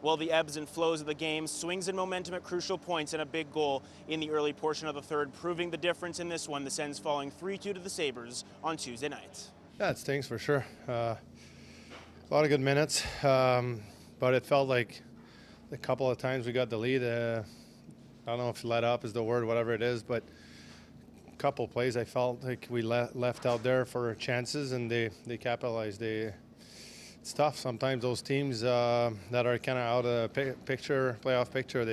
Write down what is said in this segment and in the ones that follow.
Well, the ebbs and flows of the game, swings in momentum at crucial points, and a big goal in the early portion of the third, proving the difference in this one. The Sens falling 3-2 to the Sabres on Tuesday night. Yeah, it stings for sure. A lot of good minutes, but it felt like a couple of times we got the lead. I don't know if let up is the word, whatever it is, but a couple of plays I felt like we left out there for chances, and they capitalized. It's tough sometimes. Those teams that are kind of out of playoff picture,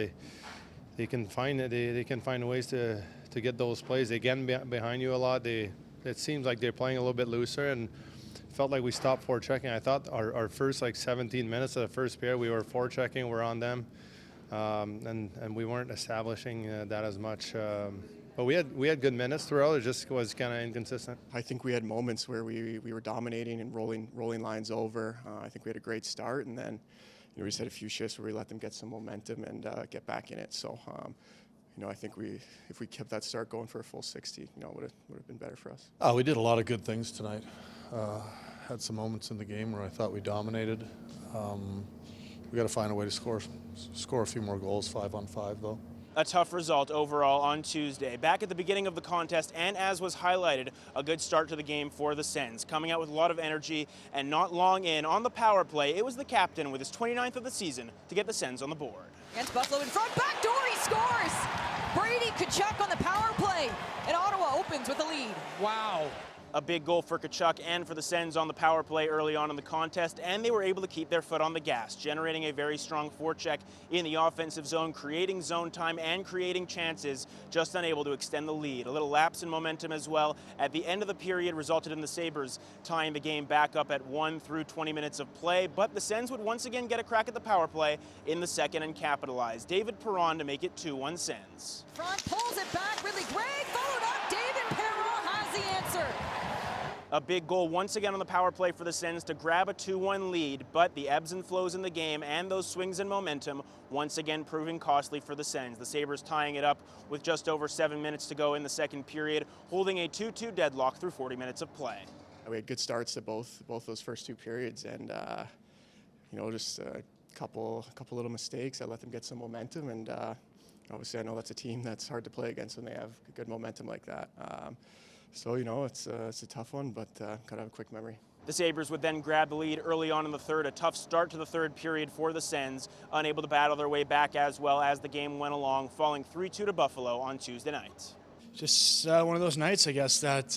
they can find ways to get those plays. They get behind you a lot. It seems like they're playing a little bit looser, and felt like we stopped forechecking. I thought our first 17 minutes of the first period, we were forechecking, we're on them, and we weren't establishing that as much. But we had good minutes throughout. It just was kind of inconsistent. I think we had moments where we were dominating and rolling lines over. I think we had a great start, and then we just had a few shifts where we let them get some momentum and get back in it. So. I think if we kept that start going for a full 60, it would have been better for us. We did a lot of good things tonight. Had some moments in the game where I thought we dominated. We got to find a way to score a few more goals, 5-on-5 though. A tough result overall on Tuesday. Back at the beginning of the contest, and as was highlighted, a good start to the game for the Sens, coming out with a lot of energy, and not long in on the power play, it was the captain with his 29th of the season to get the Sens on the board. Against Buffalo in front, back door, he scores! Brady Tkachuk on the power play, and Ottawa opens with a lead. Wow. A big goal for Tkachuk and for the Sens on the power play early on in the contest, and they were able to keep their foot on the gas, generating a very strong forecheck in the offensive zone, creating zone time and creating chances, just unable to extend the lead. A little lapse in momentum as well at the end of the period resulted in the Sabres tying the game back up at 1 through 20 minutes of play, but the Sens would once again get a crack at the power play in the second and capitalize. David Perron to make it 2-1 Sens. Front pulls it back, really great, followed up, David Perron has the answer. A big goal once again on the power play for the Sens to grab a 2-1 lead, but the ebbs and flows in the game and those swings in momentum once again proving costly for the Sens. The Sabres tying it up with just over 7 minutes to go in the second period, holding a 2-2 deadlock through 40 minutes of play. We had good starts to both those first two periods, and just a couple little mistakes that let them get some momentum, and obviously I know that's a team that's hard to play against when they have good momentum like that. So, it's a tough one, but gotta have a quick memory. The Sabres would then grab the lead early on in the third. A tough start to the third period for the Sens, unable to battle their way back as well as the game went along, falling 3-2 to Buffalo on Tuesday night. Just one of those nights, I guess, that,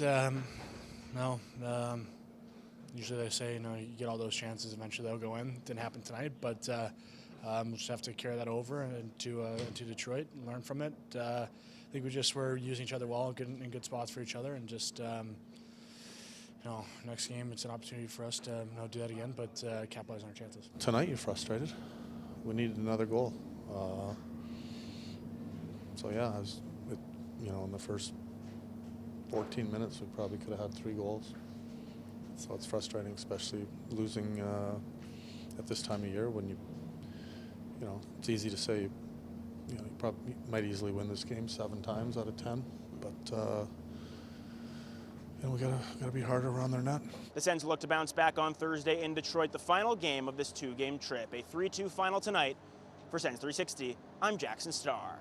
usually they say, you get all those chances, eventually they'll go in. Didn't happen tonight, but we'll just have to carry that over into Detroit and learn from it. I think we just were using each other well, in good spots for each other, and just next game it's an opportunity for us to do that again, but capitalize on our chances. Tonight you're frustrated. We needed another goal. So yeah, in the first 14 minutes we probably could have had 3 goals. So it's frustrating, especially losing at this time of year when it's easy to say. You probably might easily win this game 7 times out of 10, but we gotta be harder around their net. The Sens look to bounce back on Thursday in Detroit, the final game of this 2-game trip. A 3-2 final tonight. For Sens 360, I'm Jackson Starr.